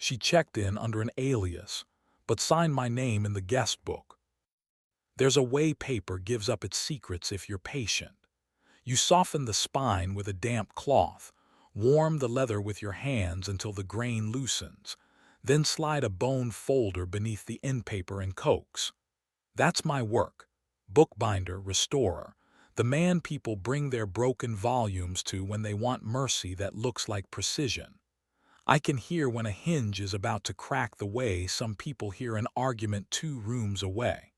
She checked in under an alias, but signed my name in the guest book. There's a way paper gives up its secrets if you're patient. You soften the spine with a damp cloth, warm the leather with your hands until the grain loosens, then slide a bone folder beneath the end paper and coax. That's my work. Bookbinder, restorer, the man people bring their broken volumes to when they want mercy that looks like precision. I can hear when a hinge is about to crack the way some people hear an argument 2 rooms away.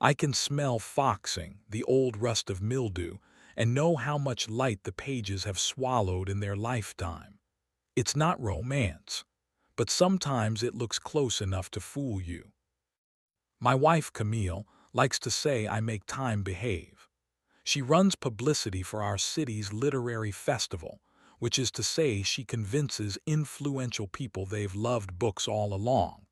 I can smell foxing, the old rust of mildew, and know how much light the pages have swallowed in their lifetime. It's not romance, but sometimes it looks close enough to fool you. My wife, Camille, likes to say I make time behave. She runs publicity for our city's literary festival, which is to say she convinces influential people they've loved books all along.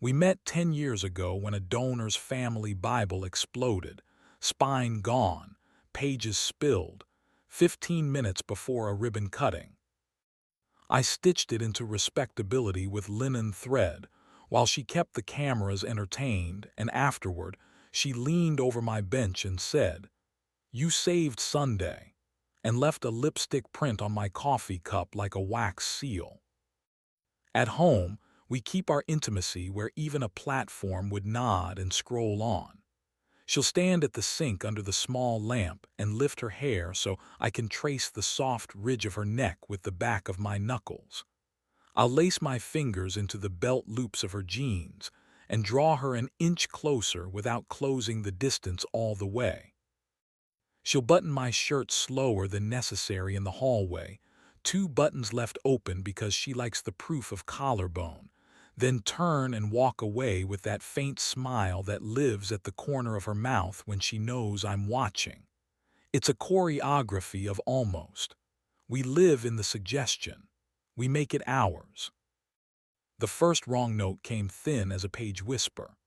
We met 10 years ago when a donor's family Bible exploded, spine gone, pages spilled, 15 minutes before a ribbon cutting. I stitched it into respectability with linen thread, while she kept the cameras entertained, and afterward, she leaned over my bench and said, "You saved Sunday," and left a lipstick print on my coffee cup like a wax seal. At home, we keep our intimacy where even a platform would nod and scroll on. She'll stand at the sink under the small lamp and lift her hair so I can trace the soft ridge of her neck with the back of my knuckles. I'll lace my fingers into the belt loops of her jeans and draw her an inch closer without closing the distance all the way. She'll button my shirt slower than necessary in the hallway, 2 buttons left open because she likes the proof of collarbone, then turn and walk away with that faint smile that lives at the corner of her mouth when she knows I'm watching. It's a choreography of almost. We live in the suggestion. We make it ours. The first wrong note came thin as a page whisper.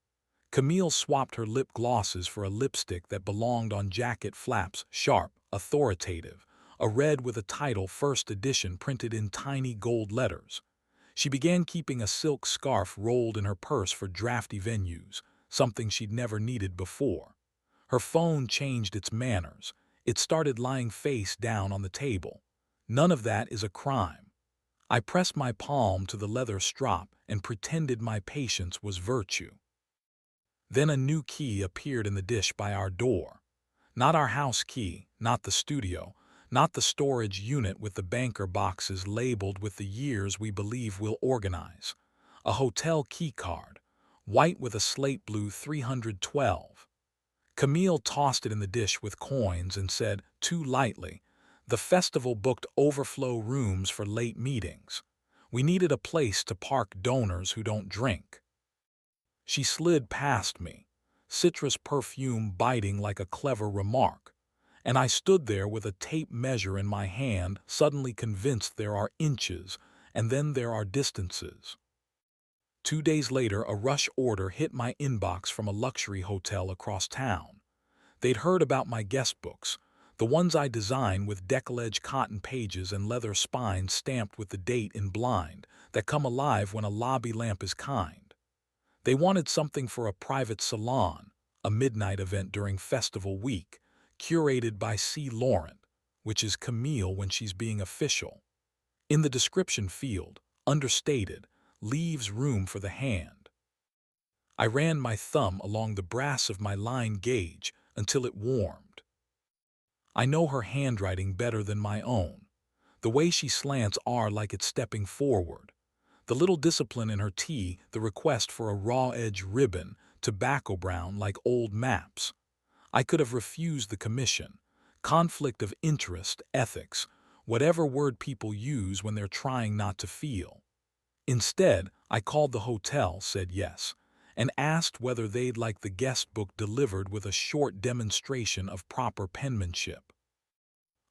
Camille swapped her lip glosses for a lipstick that belonged on jacket flaps, sharp, authoritative, a red with a title first edition printed in tiny gold letters. She began keeping a silk scarf rolled in her purse for drafty venues, something she'd never needed before. Her phone changed its manners. It started lying face down on the table. None of that is a crime. I pressed my palm to the leather strop and pretended my patience was virtue. Then a new key appeared in the dish by our door. Not our house key, not the studio, not the storage unit with the banker boxes labeled with the years we believe we'll organize. A hotel key card, white with a slate blue 312. Camille tossed it in the dish with coins and said, too lightly, "The festival booked overflow rooms for late meetings. We needed a place to park donors who don't drink." She slid past me, citrus perfume biting like a clever remark, and I stood there with a tape measure in my hand, suddenly convinced there are inches and then there are distances. 2 days later, a rush order hit my inbox from a luxury hotel across town. They'd heard about my guest books, the ones I design with decollage cotton pages and leather spines stamped with the date in blind that come alive when a lobby lamp is kind. They wanted something for a private salon, a midnight event during festival week, curated by C. Laurent, which is Camille when she's being official. In the description field, understated, leaves room for the hand. I ran my thumb along the brass of my line gauge until it warmed. I know her handwriting better than my own. The way she slants R like it's stepping forward. The little discipline in her T, the request for a raw-edge ribbon, tobacco brown like old maps. I could have refused the commission. Conflict of interest, ethics, whatever word people use when they're trying not to feel. Instead, I called the hotel, said yes, and asked whether they'd like the guest book delivered with a short demonstration of proper penmanship.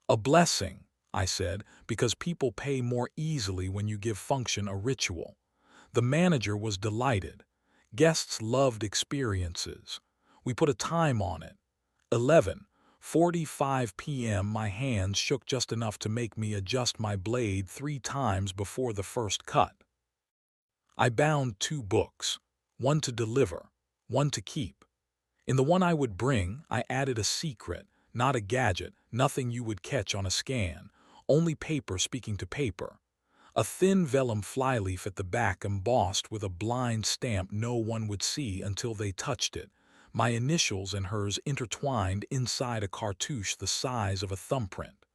A blessing, I said, because people pay more easily when you give function a ritual. The manager was delighted. Guests loved experiences. We put a time on it. 11:45 p.m. My hands shook just enough to make me adjust my blade 3 times before the first cut. I bound 2 books, one to deliver, one to keep. In the one I would bring, I added a secret, not a gadget, nothing you would catch on a scan, only paper speaking to paper. A thin vellum flyleaf at the back embossed with a blind stamp no one would see until they touched it, my initials and hers intertwined inside a cartouche the size of a thumbprint.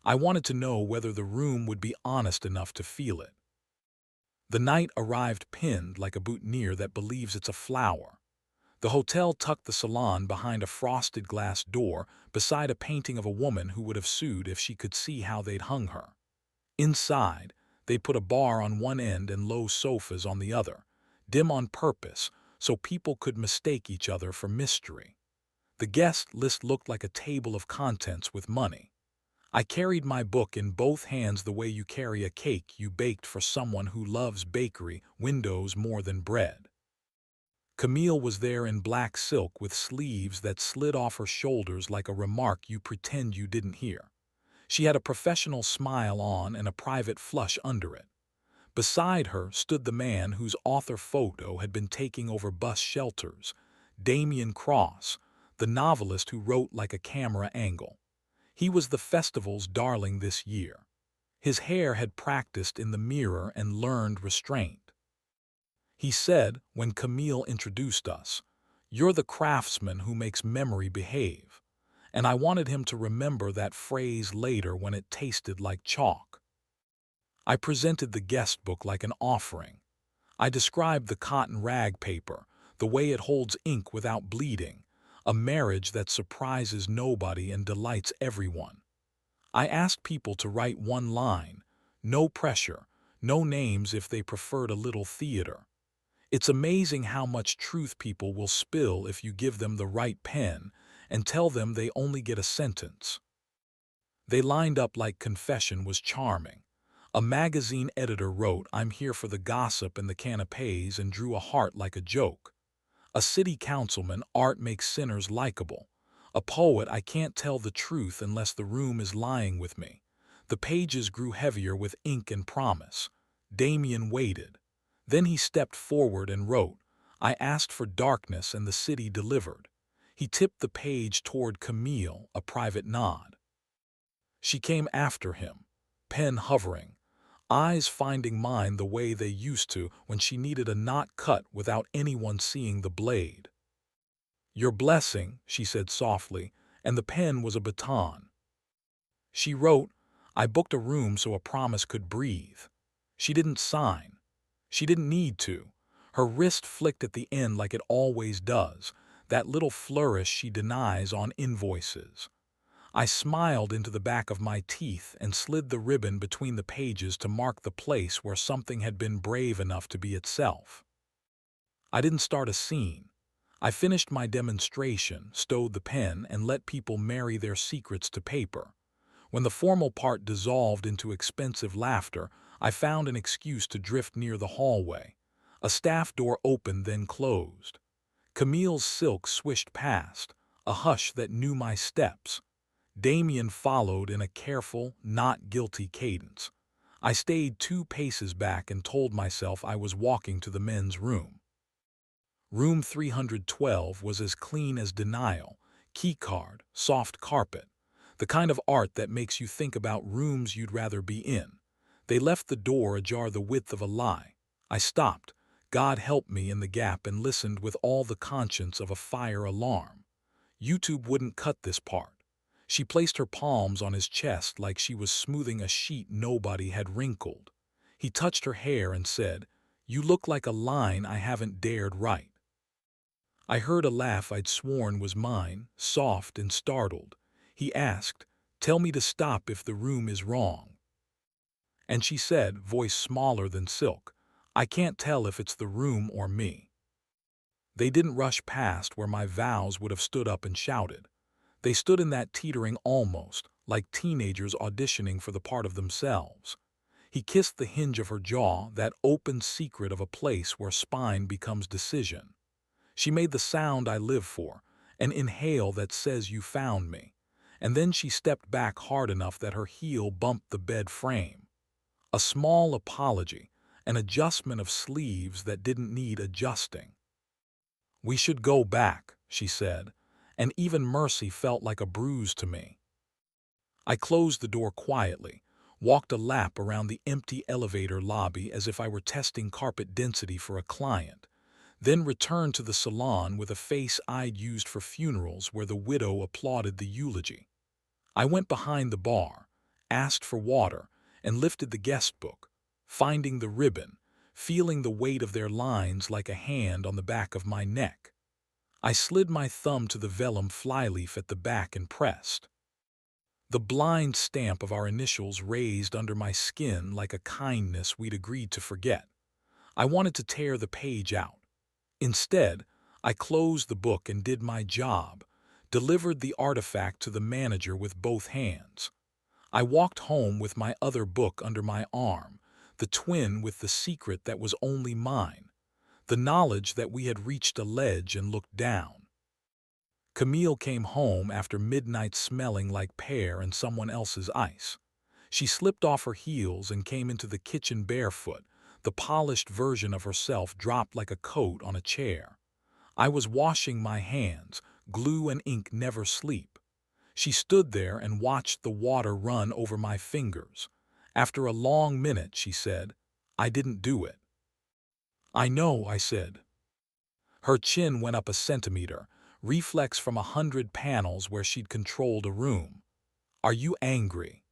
I wanted to know whether the room would be honest enough to feel it. The night arrived pinned like a boutonniere that believes it's a flower. The hotel tucked the salon behind a frosted glass door beside a painting of a woman who would have sued if she could see how they'd hung her. Inside, they'd put a bar on one end and low sofas on the other, dim on purpose so people could mistake each other for mystery. The guest list looked like a table of contents with money. I carried my book in both hands the way you carry a cake you baked for someone who loves bakery windows more than bread. Camille was there in black silk with sleeves that slid off her shoulders like a remark you pretend you didn't hear. She had a professional smile on and a private flush under it. Beside her stood the man whose author photo had been taking over bus shelters, Damien Cross, the novelist who wrote like a camera angle. He was the festival's darling this year. His hair had practiced in the mirror and learned restraint. He said, when Camille introduced us, "You're the craftsman who makes memory behave." And I wanted him to remember that phrase later when it tasted like chalk. I presented the guest book like an offering. I described the cotton rag paper, the way it holds ink without bleeding, a marriage that surprises nobody and delights everyone. I asked people to write one line, no pressure, no names if they preferred a little theater. It's amazing how much truth people will spill if you give them the right pen and tell them they only get a sentence. They lined up like confession was charming. A magazine editor wrote, "I'm here for the gossip and the canapes," and drew a heart like a joke. A city councilman, "Art makes sinners likable." A poet, "I can't tell the truth unless the room is lying with me." The pages grew heavier with ink and promise. Damien waited. Then he stepped forward and wrote, "I asked for darkness and the city delivered." He tipped the page toward Camille, a private nod. She came after him, pen hovering, eyes finding mine the way they used to when she needed a knot cut without anyone seeing the blade. "Your blessing," she said softly, and the pen was a baton. She wrote, "I booked a room so a promise could breathe." She didn't sign. She didn't need to. Her wrist flicked at the end like it always does, that little flourish she denies on invoices. I smiled into the back of my teeth and slid the ribbon between the pages to mark the place where something had been brave enough to be itself. I didn't start a scene. I finished my demonstration, stowed the pen, and let people marry their secrets to paper. When the formal part dissolved into expensive laughter, I found an excuse to drift near the hallway. A staff door opened then closed. Camille's silk swished past, a hush that knew my steps. Damien followed in a careful, not guilty cadence. I stayed 2 paces back and told myself I was walking to the men's room. Room 312 was as clean as denial, keycard, soft carpet, the kind of art that makes you think about rooms you'd rather be in. They left the door ajar the width of a lie. I stopped, God help me, in the gap and listened with all the conscience of a fire alarm. YouTube wouldn't cut this part. She placed her palms on his chest like she was smoothing a sheet nobody had wrinkled. He touched her hair and said, "You look like a line I haven't dared write." I heard a laugh I'd sworn was mine, soft and startled. He asked, "Tell me to stop if the room is wrong." And she said, voice smaller than silk, "I can't tell if it's the room or me." They didn't rush past where my vows would have stood up and shouted. They stood in that teetering almost, like teenagers auditioning for the part of themselves. He kissed the hinge of her jaw, that open secret of a place where spine becomes decision. She made the sound I live for, an inhale that says you found me. And then she stepped back hard enough that her heel bumped the bed frame. A small apology, an adjustment of sleeves that didn't need adjusting. "We should go back," she said, and even mercy felt like a bruise to me. I closed the door quietly, walked a lap around the empty elevator lobby as if I were testing carpet density for a client, then returned to the salon with a face I'd used for funerals where the widow applauded the eulogy. I went behind the bar, asked for water, and lifted the guest book, finding the ribbon, feeling the weight of their lines like a hand on the back of my neck. I slid my thumb to the vellum flyleaf at the back and pressed. The blind stamp of our initials raised under my skin like a kindness we'd agreed to forget. I wanted to tear the page out. Instead, I closed the book and did my job, delivered the artifact to the manager with both hands. I walked home with my other book under my arm, the twin with the secret that was only mine, the knowledge that we had reached a ledge and looked down. Camille came home after midnight smelling like pear and someone else's ice. She slipped off her heels and came into the kitchen barefoot, the polished version of herself dropped like a coat on a chair. I was washing my hands, glue and ink never sleep. She stood there and watched the water run over my fingers. After a long minute, she said, "I didn't do it." "I know," I said. Her chin went up a centimeter, reflex from 100 panels where she'd controlled a room. "Are you angry?"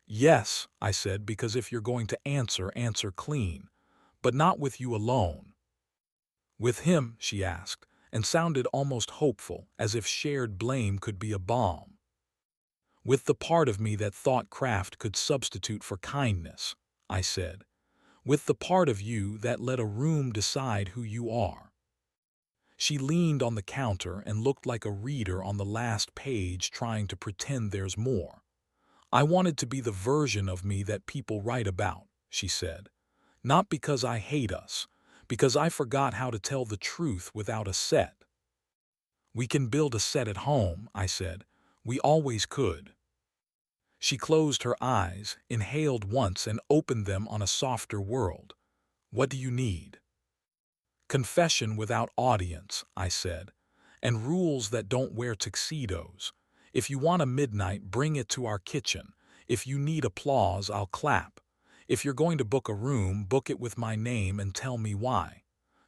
"Yes," I said, "because if you're going to answer, answer clean. But not with you alone." "With him?" she asked, and sounded almost hopeful, as if shared blame could be a balm. "With the part of me that thought craft could substitute for kindness," I said. "With the part of you that let a room decide who you are." She leaned on the counter and looked like a reader on the last page trying to pretend there's more. "I wanted to be the version of me that people write about," she said. "Not because I hate us, because I forgot how to tell the truth without a set." "We can build a set at home," I said. "We always could." She closed her eyes, inhaled once and opened them on a softer world. "What do you need?" "Confession without audience," I said, "and rules that don't wear tuxedos. If you want a midnight, bring it to our kitchen. If you need applause, I'll clap. If you're going to book a room, book it with my name and tell me why.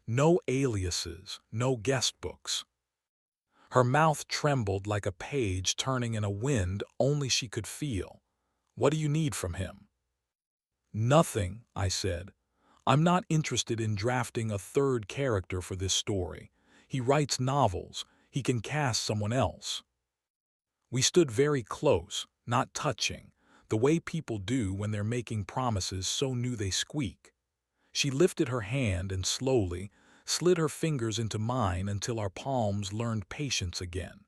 No aliases, no guest books." Her mouth trembled like a page turning in a wind only she could feel. "What do you need from him?" "Nothing," I said. "I'm not interested in drafting a third character for this story. He writes novels. He can cast someone else." We stood very close, not touching, the way people do when they're making promises so new they squeak. She lifted her hand and slowly slid her fingers into mine until our palms learned patience again.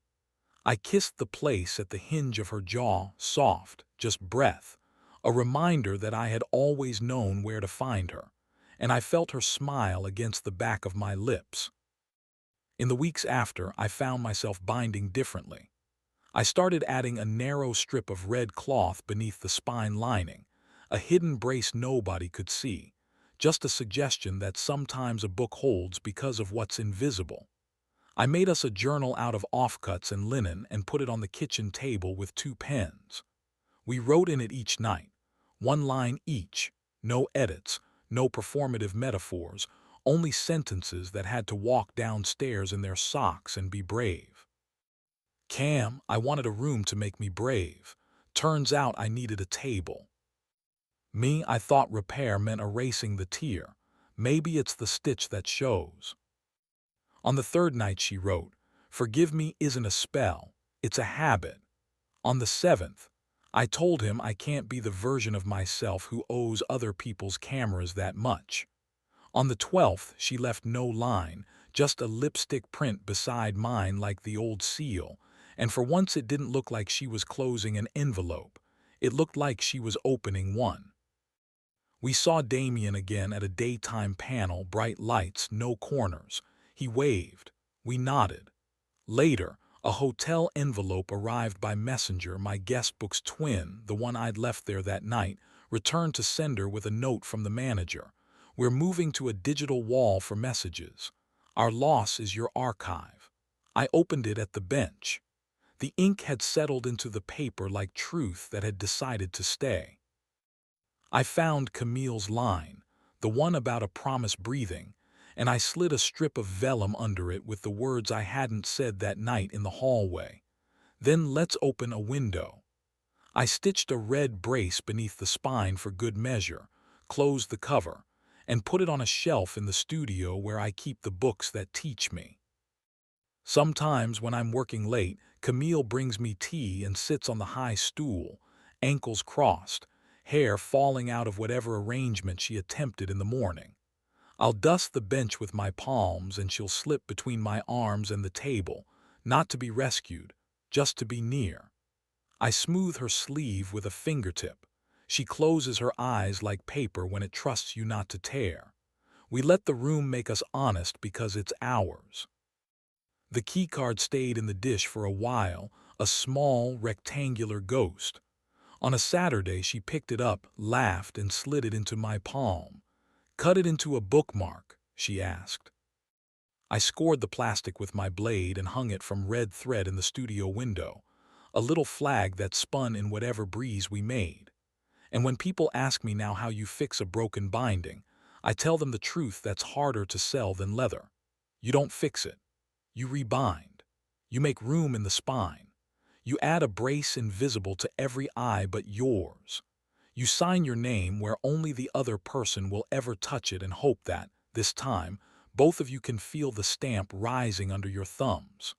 I kissed the place at the hinge of her jaw, soft, just breath, a reminder that I had always known where to find her, and I felt her smile against the back of my lips. In the weeks after, I found myself binding differently. I started adding a narrow strip of red cloth beneath the spine lining, a hidden brace nobody could see, just a suggestion that sometimes a book holds because of what's invisible. I made us a journal out of offcuts and linen and put it on the kitchen table with 2 pens. We wrote in it each night, 1 line each, no edits, no performative metaphors, only sentences that had to walk downstairs in their socks and be brave. "Cam, I wanted a room to make me brave. Turns out I needed a table." Me, I thought repair meant erasing the tear. Maybe it's the stitch that shows. On the 3rd night she wrote, "Forgive me isn't a spell, it's a habit." On the 7th, I told him I can't be the version of myself who owes other people's cameras that much. On the 12th, she left no line, just a lipstick print beside mine like the old seal, and for once it didn't look like she was closing an envelope. It looked like she was opening one. We saw Damien again at a daytime panel, bright lights, no corners. He waved. We nodded. Later, a hotel envelope arrived by messenger, my guestbook's twin, the one I'd left there that night, returned to sender with a note from the manager. We're moving to a digital wall for messages. Our loss is your archive. I opened it at the bench. The ink had settled into the paper like truth that had decided to stay. I found Camille's line, the one about a promise breathing, and I slid a strip of vellum under it with the words I hadn't said that night in the hallway. Then let's open a window. I stitched a red brace beneath the spine for good measure, closed the cover, and put it on a shelf in the studio where I keep the books that teach me. Sometimes when I'm working late, Camille brings me tea and sits on the high stool, ankles crossed, hair falling out of whatever arrangement she attempted in the morning. I'll dust the bench with my palms and she'll slip between my arms and the table, not to be rescued, just to be near. I smooth her sleeve with a fingertip. She closes her eyes like paper when it trusts you not to tear. We let the room make us honest because it's ours. The keycard stayed in the dish for a while, a small, rectangular ghost. On a Saturday, she picked it up, laughed, and slid it into my palm. "Cut it into a bookmark," she asked. I scored the plastic with my blade and hung it from red thread in the studio window, a little flag that spun in whatever breeze we made. And when people ask me now how you fix a broken binding, I tell them the truth that's harder to sell than leather. You don't fix it. You rebind. You make room in the spine. You add a brace invisible to every eye but yours. You sign your name where only the other person will ever touch it and hope that, this time, both of you can feel the stamp rising under your thumbs.